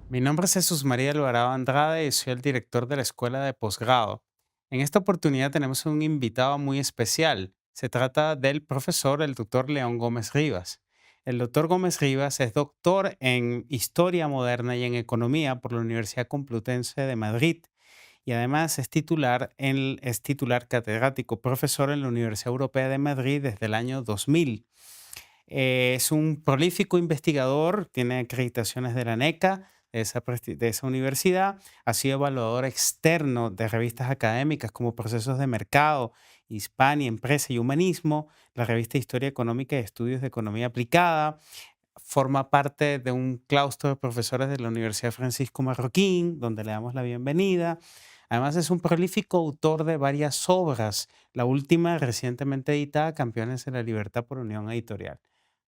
Mi nombre es Jesús María Alvarado Andrade y soy el director de la Escuela de Posgrado. En esta oportunidad tenemos un invitado muy especial. Se trata del profesor, el doctor León Gómez Rivas. El doctor Gómez Rivas es doctor en Historia Moderna y en Economía por la Universidad Complutense de Madrid y además es titular catedrático profesor en la Universidad Europea de Madrid desde el año 2000. Es un prolífico investigador, tiene acreditaciones de la NECA, de esa universidad. Ha sido evaluador externo de revistas académicas como Procesos de Mercado, Hispania, Empresa y Humanismo, la revista Historia Económica y Estudios de Economía Aplicada. Forma parte de un claustro de profesores de la Universidad Francisco Marroquín, donde le damos la bienvenida. Además, es un prolífico autor de varias obras, la última recientemente editada, Campeones de la Libertad por Unión Editorial.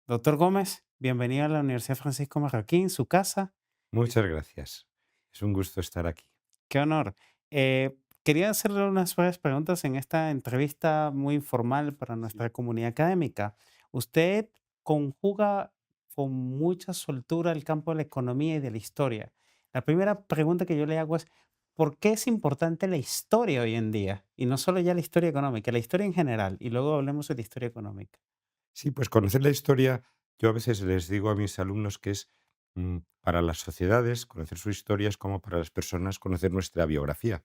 Doctor Gómez, bienvenido a la Universidad Francisco Marroquín, su casa. Muchas gracias. Es un gusto estar aquí. Qué honor. Quería hacerle unas breves preguntas en esta entrevista muy informal para Sí. nuestra comunidad académica. Usted conjuga con mucha soltura el campo de la economía y de la historia. La primera pregunta que yo le hago es, ¿por qué es importante la historia hoy en día? Y no solo ya la historia económica, la historia en general, y luego hablemos de la historia económica. Sí, pues conocer la historia, yo a veces les digo a mis alumnos que es para las sociedades, conocer su historia es como para las personas conocer nuestra biografía.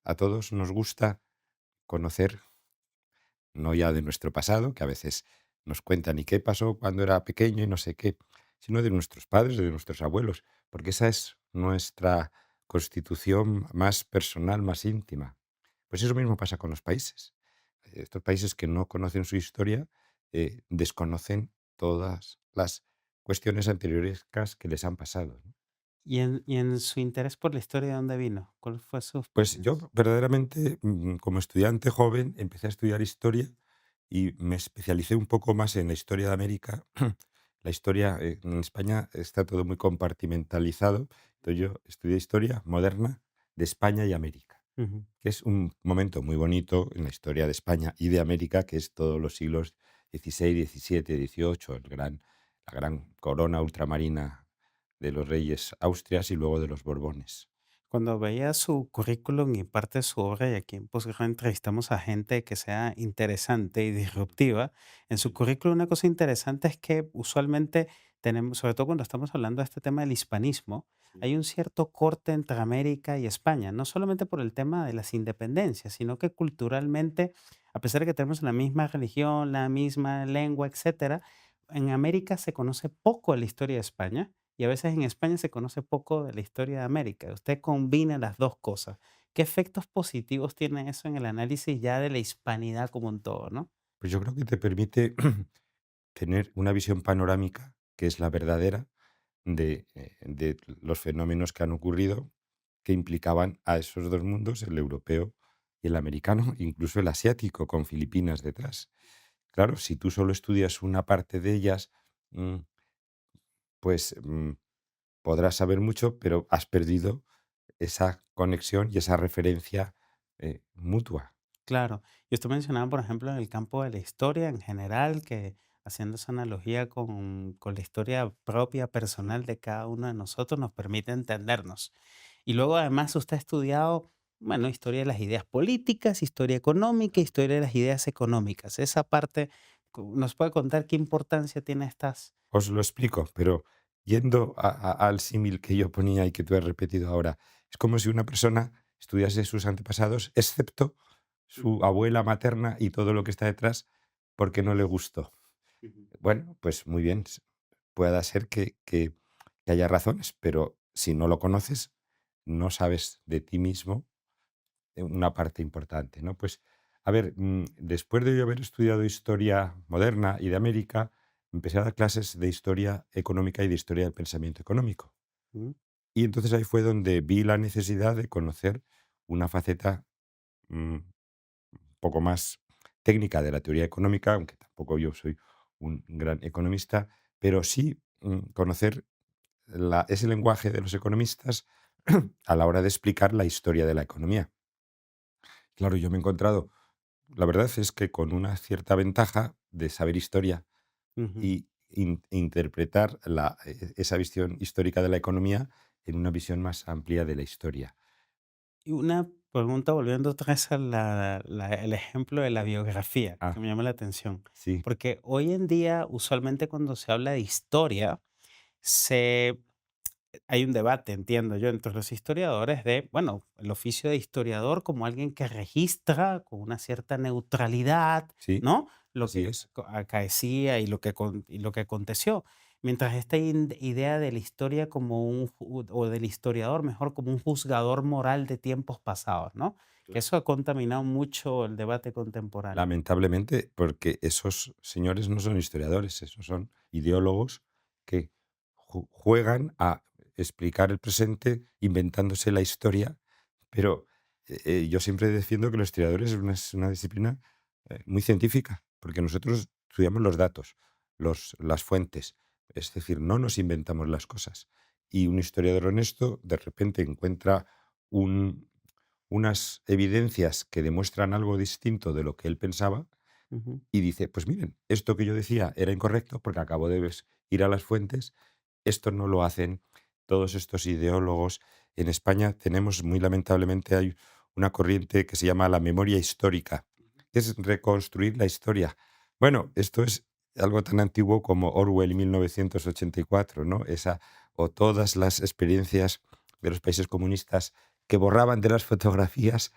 A todos nos gusta conocer, no ya de nuestro pasado, que a veces nos cuentan y qué pasó cuando era pequeño y no sé qué, sino de nuestros padres, de nuestros abuelos, porque esa es nuestra constitución más personal, más íntima. Pues eso mismo pasa con los países. Estos países que no conocen su historia desconocen todas las cuestiones anteriores que les han pasado, ¿no? Y en su interés por la historia, ¿de dónde vino? ¿Cuál fue su... Pues yo verdaderamente, como estudiante joven, empecé a estudiar historia y me especialicé un poco más en la historia de América. La historia en España está todo muy compartimentalizado. Entonces yo estudié historia moderna de España y América, Ujú. que es un momento muy bonito en la historia de España y de América, que es todos los siglos XVI, XVII, XVIII, la gran corona ultramarina de los reyes Austrias y luego de los Borbones. Cuando veía su currículum y parte de su obra, y aquí en Posgrado entrevistamos a gente que sea interesante y disruptiva, en su Sí, currículum una cosa interesante es que usualmente tenemos, sobre todo cuando estamos hablando de este tema del hispanismo, sí. hay un cierto corte entre América y España, no solamente por el tema de las independencias, sino que culturalmente, a pesar de que tenemos la misma religión, la misma lengua, etcétera, en América se conoce poco de la historia de España y a veces en España se conoce poco de la historia de América. Usted combina las dos cosas. ¿Qué efectos positivos tiene eso en el análisis ya de la hispanidad como un todo, no? Pues yo creo que te permite tener una visión panorámica, que es la verdadera, de los fenómenos que han ocurrido, que implicaban a esos dos mundos, el europeo y el americano, incluso el asiático, con Filipinas detrás. Claro, si tú solo estudias una parte de ellas, mm, pues podrás saber mucho, pero has perdido esa conexión y esa referencia mutua. Claro. Y usted mencionaba, por ejemplo, en el campo de la historia en general, que haciendo esa analogía con la historia propia, personal de cada uno de nosotros, nos permite entendernos. Y luego, además, usted ha estudiado, bueno, historia de las ideas políticas, historia económica, historia de las ideas económicas. Esa parte, ¿nos puede contar qué importancia tiene estas? Os lo explico, pero yendo al símil que yo ponía y que tú has repetido ahora, es como si una persona estudiase sus antepasados, excepto su abuela materna y todo lo que está detrás, porque no le gustó. Ujú. Bueno, pues muy bien, pueda ser que haya razones, pero si no lo conoces, no sabes de ti mismo una parte importante, ¿no? Pues, a ver, después de yo haber estudiado historia moderna y de América, empecé a dar clases de historia económica y de historia del pensamiento económico. Ujú. Y entonces ahí fue donde vi la necesidad de conocer una faceta un poco más técnica de la teoría económica, aunque tampoco yo soy un gran economista, pero sí conocer ese lenguaje de los economistas a la hora de explicar la historia de la economía. Claro, yo me he encontrado, la verdad es que con una cierta ventaja de saber historia Ujú. y interpretar esa visión histórica de la economía, en una visión más amplia de la historia. Y una pregunta volviendo otra vez a el ejemplo de la biografía, que Ah, me llama la atención, sí, porque hoy en día, usualmente cuando se habla de historia, se hay un debate, entiendo yo, entre los historiadores de, bueno, el oficio de historiador como alguien que registra con una cierta neutralidad, sí, ¿no? Lo así que es. acaecía y y lo que aconteció. Mientras esta idea de la historia como o del historiador, mejor como un juzgador moral de tiempos pasados, ¿no? Que eso ha contaminado mucho el debate contemporáneo. Lamentablemente, porque esos señores no son historiadores, esos son ideólogos que juegan a explicar el presente inventándose la historia, pero yo siempre defiendo que los historiadores es una disciplina muy científica, porque nosotros estudiamos los datos, las fuentes, es decir, no nos inventamos las cosas. Y un historiador honesto de repente encuentra un, unas evidencias que demuestran algo distinto de lo que él pensaba Ujú. y dice, pues miren, esto que yo decía era incorrecto porque acabo de ir a las fuentes, esto no lo hacen todos estos ideólogos. En España tenemos, muy lamentablemente, hay una corriente que se llama la memoria histórica, que es reconstruir la historia. Bueno, esto es algo tan antiguo como Orwell 1984, ¿no? Esa, o todas las experiencias de los países comunistas que borraban de las fotografías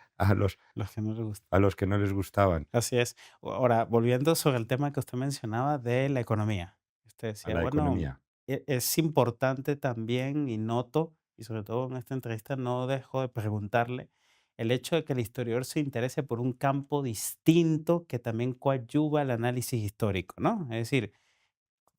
Los que no les gusta. a los que no les gustaban, Así es. Ahora, volviendo sobre el tema que usted mencionaba de la economía. Usted a decía, la bueno, economía. es importante también y noto, y sobre todo en esta entrevista no dejo de preguntarle, el hecho de que el historiador se interese por un campo distinto que también coadyuva el análisis histórico, ¿no? Es decir,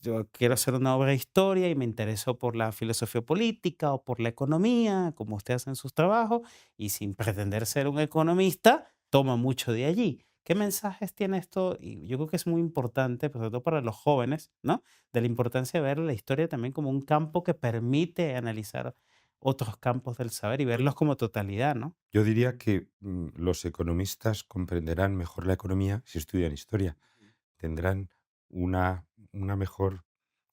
yo quiero hacer una obra de historia y me intereso por la filosofía política o por la economía, como usted hace en sus trabajos, y sin pretender ser un economista, toma mucho de allí. ¿Qué mensajes tiene esto? Y yo creo que es muy importante, pues, sobre todo para los jóvenes, ¿no? De la importancia de ver la historia también como un campo que permite analizar otros campos del saber y verlos como totalidad, ¿no? Yo diría que los economistas comprenderán mejor la economía si estudian historia. Tendrán una mejor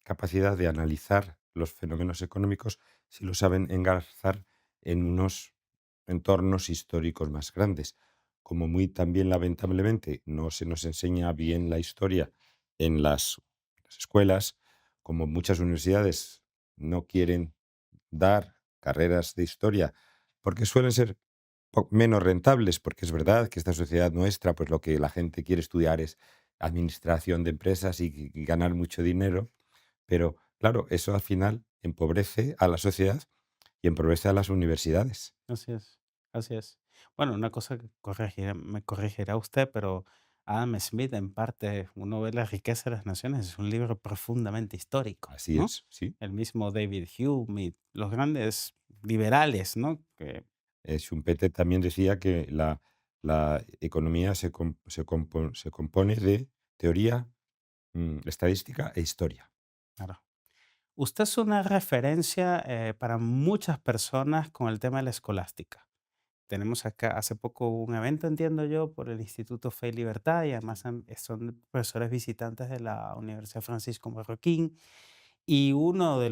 capacidad de analizar los fenómenos económicos si lo saben engarzar en unos entornos históricos más grandes. Como muy también lamentablemente no se nos enseña bien la historia en las escuelas, como muchas universidades no quieren dar carreras de historia porque suelen ser menos rentables, porque es verdad que esta sociedad nuestra, pues lo que la gente quiere estudiar es administración de empresas y ganar mucho dinero, pero claro, eso al final empobrece a la sociedad y empobrece a las universidades. Así es, así es. Bueno, una cosa que me corregirá usted, pero Adam Smith, en parte, uno ve La riqueza de las naciones, es un libro profundamente histórico, Así ¿no? es, sí. El mismo David Hume y los grandes liberales, ¿no? Que, Schumpeter también decía que la economía se compone de teoría, estadística e historia. claro. Usted es una referencia para muchas personas con el tema de la escolástica. Tenemos acá, hace poco hubo un evento, entiendo yo, por el Instituto Fe y Libertad, y además son profesores visitantes de la Universidad Francisco Marroquín. Y uno de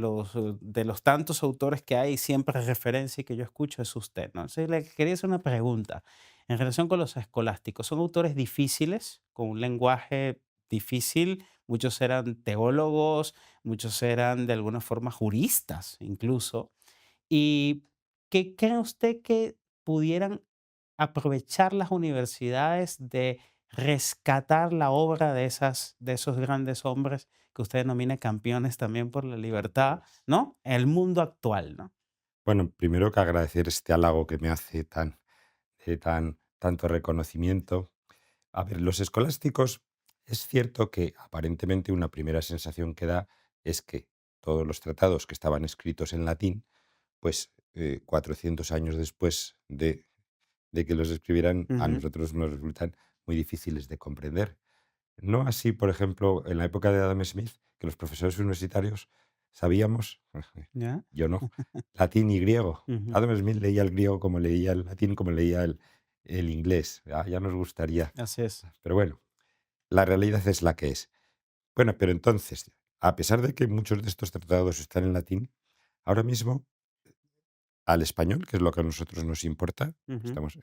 los tantos autores que hay siempre referencia y que yo escucho es usted, ¿no? Entonces, le quería hacer una pregunta en relación con los escolásticos. ¿Son autores difíciles, con un lenguaje difícil? Muchos eran teólogos, muchos eran de alguna forma juristas incluso. ¿Y qué cree usted que pudieran aprovechar las universidades de rescatar la obra de esos grandes hombres que usted denomina campeones también por la libertad, ¿no? El mundo actual, ¿no? Bueno, primero que agradecer este halago que me hace tanto reconocimiento. A ver, los escolásticos, es cierto que aparentemente una primera sensación que da es que todos los tratados que estaban escritos en latín, pues 400 años después de que los escribieran, a Ujú, nosotros nos resultan muy difíciles de comprender. No así, por ejemplo, en la época de Adam Smith, que los profesores universitarios sabíamos, ¿ya? yo no, latín y griego. Ujú, Adam Smith leía el griego como leía el latín, como leía el inglés. Ya nos gustaría. así es. Pero bueno, la realidad es la que es. Bueno, pero entonces, a pesar de que muchos de estos tratados están en latín, ahora mismo al español, que es lo que a nosotros nos importa, Ujú. estamos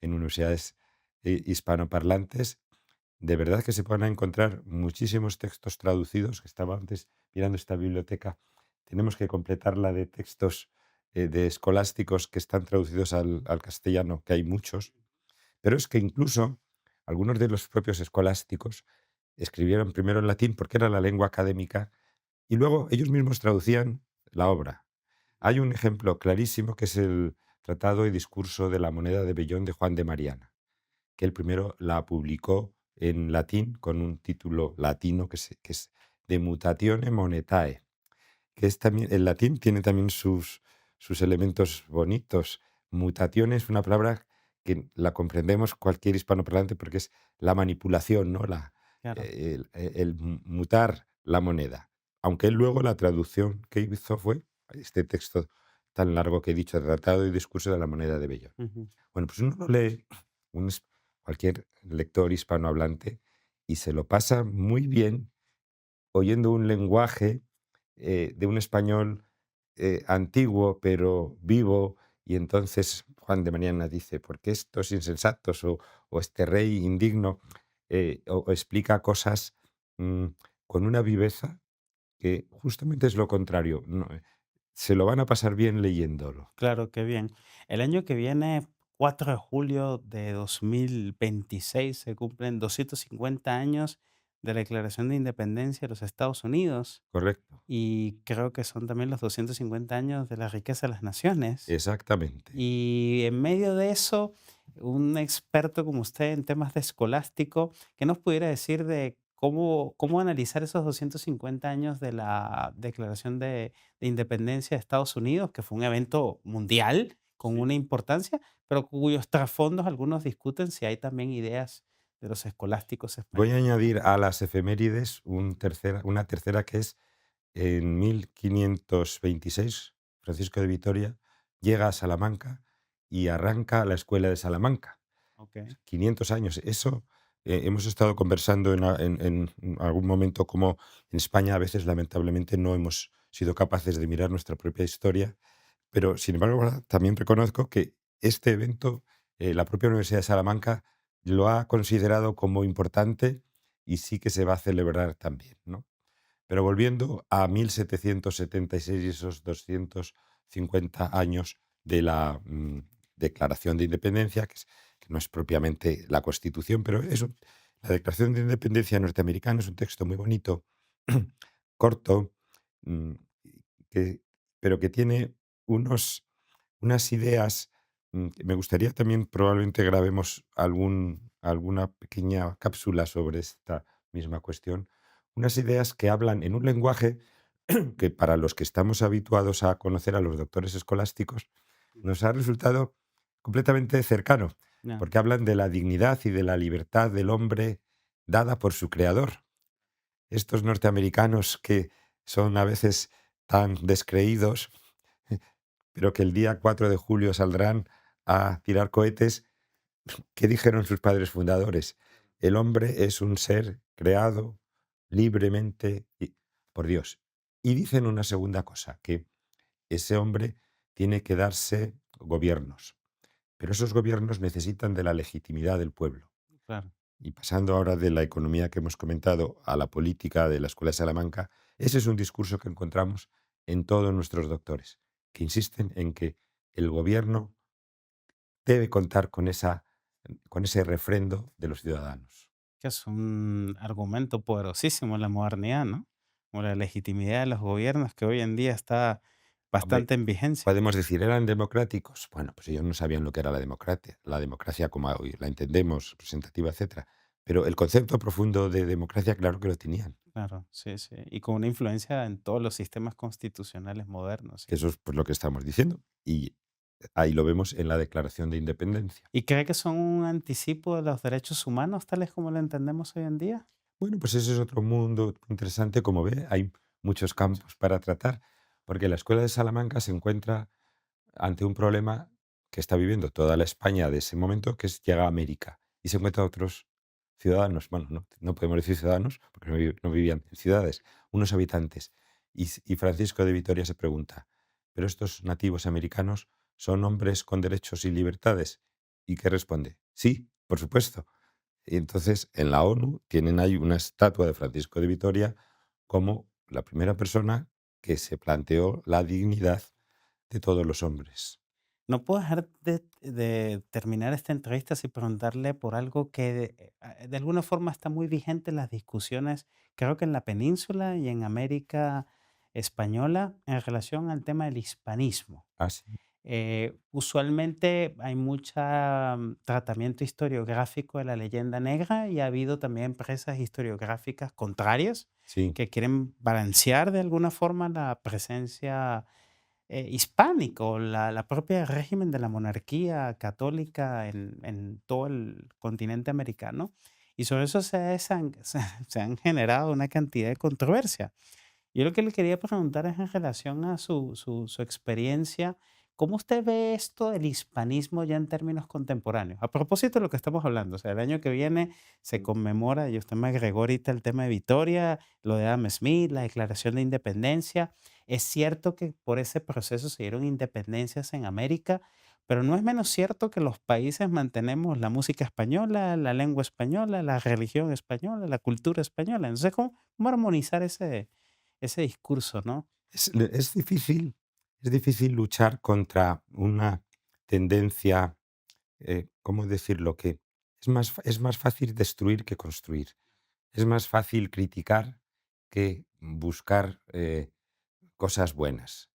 en universidades hispanoparlantes, de verdad que se van a encontrar muchísimos textos traducidos, que estaba antes mirando esta biblioteca, tenemos que completarla de textos de escolásticos que están traducidos al castellano, que hay muchos, pero es que incluso algunos de los propios escolásticos escribieron primero en latín porque era la lengua académica y luego ellos mismos traducían la obra. Hay un ejemplo clarísimo que es el Tratado y Discurso de la Moneda de Bellón de Juan de Mariana, que él primero la publicó en latín con un título latino que es De Mutatione Monetae, que es también, el latín tiene también sus elementos bonitos. Mutación es una palabra que la comprendemos cualquier hispanoparlante porque es la manipulación, ¿no? Claro. Mutar la moneda. Aunque él luego la traducción que hizo fue este texto tan largo que he dicho, Tratado y Discurso de la Moneda de Bellón. Ujú. Bueno, pues uno lo lee, un es- cualquier lector hispanohablante, y se lo pasa muy bien oyendo un lenguaje de un español antiguo pero vivo, y entonces Juan de Mariana dice, ¿por qué estos insensatos o este rey indigno o explica cosas mm, con una viveza que justamente es lo contrario? Se lo van a pasar bien leyéndolo. Claro, qué bien. El año que viene, 4 de julio de 2026, se cumplen 250 años de la Declaración de Independencia de los Estados Unidos Correcto. y creo que son también los 250 años de la riqueza de las naciones. Exactamente. Y en medio de eso, un experto como usted en temas de escolástico, ¿qué nos pudiera decir de cómo analizar esos 250 años de la Declaración de Independencia de Estados Unidos, que fue un evento mundial con Sí. una importancia, pero cuyos trasfondos algunos discuten si hay también ideas de los escolásticos Voy a españoles, ¿no? añadir a las efemérides una tercera que es en 1526, Francisco de Vitoria llega a Salamanca y arranca la escuela de Salamanca. Ok. 500 años. Eso hemos estado conversando en algún momento como en España a veces lamentablemente no hemos sido capaces de mirar nuestra propia historia, pero sin embargo ahora también reconozco que este evento, la propia Universidad de Salamanca lo ha considerado como importante y sí que se va a celebrar también, ¿no? Pero volviendo a 1776 y esos 250 años de la Declaración de Independencia, que no es propiamente la Constitución, pero la Declaración de Independencia norteamericana es un texto muy bonito, corto, mm, que- pero que tiene unas ideas. Que me gustaría también, probablemente grabemos alguna pequeña cápsula sobre esta misma cuestión, unas ideas que hablan en un lenguaje que para los que estamos habituados a conocer a los doctores escolásticos, nos ha resultado completamente cercano, Ya. porque hablan de la dignidad y de la libertad del hombre dada por su creador. Estos norteamericanos que son a veces tan descreídos, pero que el día 4 de julio saldrán a tirar cohetes, ¿qué dijeron sus padres fundadores? El hombre es un ser creado libremente por Dios. Y dicen una segunda cosa, que ese hombre tiene que darse gobiernos, pero esos gobiernos necesitan de la legitimidad del pueblo. Claro. Y pasando ahora de la economía que hemos comentado a la política de la Escuela de Salamanca, ese es un discurso que encontramos en todos nuestros doctores, que insisten en que el gobierno debe contar con ese refrendo de los ciudadanos. Que es un argumento poderosísimo en la modernidad, ¿no? Como la legitimidad de los gobiernos que hoy en día está Hombre, bastante en vigencia. podemos decir, ¿eran democráticos? Bueno, pues ellos no sabían lo que era la democracia como hoy la entendemos, representativa, etcétera. Pero el concepto profundo de democracia, claro que lo tenían. Claro, sí, sí. Y con una influencia en todos los sistemas constitucionales modernos, sin Eso duda. es pues, lo que estamos diciendo. Y ahí lo vemos en la Declaración de Independencia. ¿Y cree que son un anticipo de los derechos humanos, tales como lo entendemos hoy en día? Bueno, pues ese es otro mundo interesante, como ve, hay muchos campos para tratar, porque la Escuela de Salamanca se encuentra ante un problema que está viviendo toda la España de ese momento, que es llega a América y se encuentra otros ciudadanos, bueno, no podemos decir ciudadanos porque no vivían en ciudades, unos habitantes. Y Francisco de Vitoria se pregunta, pero estos nativos americanos son hombres con derechos y libertades. ¿Y qué responde? Sí, por supuesto. Y entonces en la ONU tienen ahí una estatua de Francisco de Vitoria como la primera persona que se planteó la dignidad de todos los hombres. No puedo dejar de terminar esta entrevista sin preguntarle por algo que de alguna forma está muy vigente en las discusiones, creo que en la península y en América española, en relación al tema del hispanismo. Ah, sí. Usualmente hay mucha tratamiento historiográfico de la leyenda negra y ha habido también empresas historiográficas contrarias Sí, que quieren balancear de alguna forma la presencia hispánico, la propia régimen de la monarquía católica en todo el continente americano. Y sobre eso se han generado una cantidad de controversia. Yo lo que le quería preguntar es en relación a su experiencia, ¿cómo usted ve esto del hispanismo ya en términos contemporáneos? A propósito de lo que estamos hablando, o sea, el año que viene se Mm. conmemora, y usted me agregó ahorita el tema de Vitoria, lo de Adam Smith, la Declaración de Independencia. Es cierto que por ese proceso se dieron independencias en América, pero no es menos cierto que los países mantenemos la música española, la lengua española, la religión española, la cultura española. Entonces, ¿cómo armonizar ese discurso, no? Es difícil luchar contra una tendencia, ¿cómo decirlo? Que es más fácil destruir que construir. Es más fácil criticar que buscar cosas buenas.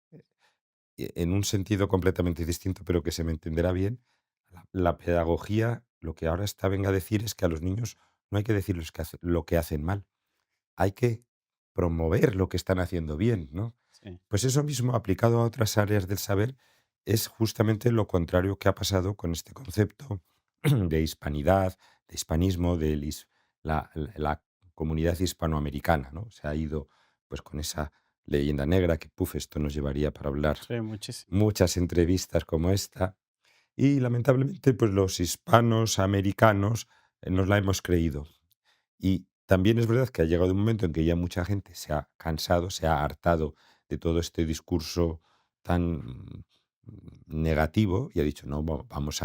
En un sentido completamente distinto, pero que se me entenderá bien, la pedagogía lo que ahora está venga a decir es que a los niños no hay que decirles lo que hacen mal, hay que promover lo que están haciendo bien, ¿no? Sí, Pues eso mismo aplicado a otras áreas del saber es justamente lo contrario que ha pasado con este concepto de hispanidad, de hispanismo, la comunidad hispanoamericana, ¿no? Se ha ido pues con esa leyenda negra que, puf, esto nos llevaría para hablar sí, muchísimo. muchas entrevistas como esta. Y lamentablemente, pues los hispanos americanos nos la hemos creído. Y también es verdad que ha llegado un momento en que ya mucha gente se ha cansado, se ha hartado de todo este discurso tan negativo y ha dicho, no, vamos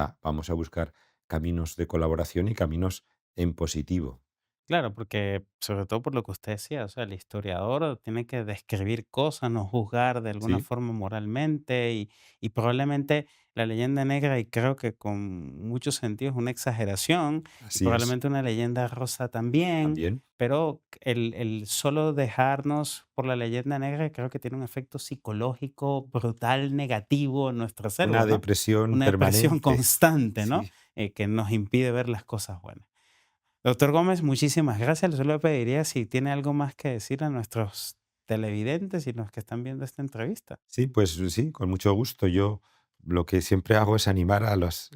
a buscar caminos de colaboración y caminos en positivo. Claro, porque sobre todo por lo que usted decía, o sea, el historiador tiene que describir cosas, no juzgar de alguna Sí, forma moralmente y probablemente la leyenda negra, y creo que con muchos sentidos una exageración, y así es. probablemente una leyenda rosa también, También pero el solo dejarnos por la leyenda negra creo que tiene un efecto psicológico brutal, negativo en nuestro cerebro, una ¿no? depresión Una depresión permanente. constante, ¿no? Sí. Que nos impide ver las cosas buenas. Doctor Gómez, muchísimas gracias. Solo le pediría si tiene algo más que decir a nuestros televidentes y los que están viendo esta entrevista. Sí, pues sí, con mucho gusto. Yo lo que siempre hago es animar a las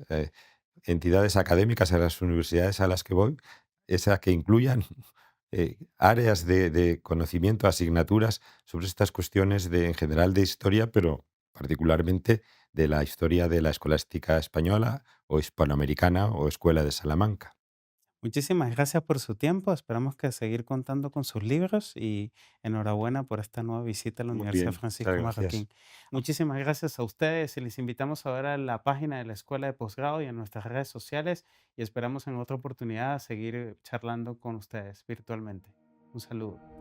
entidades académicas, a las universidades a las que voy, es a que incluyan áreas de conocimiento, asignaturas sobre estas cuestiones en general de historia, pero particularmente de la historia de la escolástica española o hispanoamericana o Escuela de Salamanca. Muchísimas gracias por su tiempo. Esperamos que seguir contando con sus libros y enhorabuena por esta nueva visita a la Muy Universidad bien, muchas Francisco gracias. Marroquín. Muchísimas gracias a ustedes y les invitamos a ver a la página de la Escuela de Posgrado y en nuestras redes sociales y esperamos en otra oportunidad seguir charlando con ustedes virtualmente. Un saludo.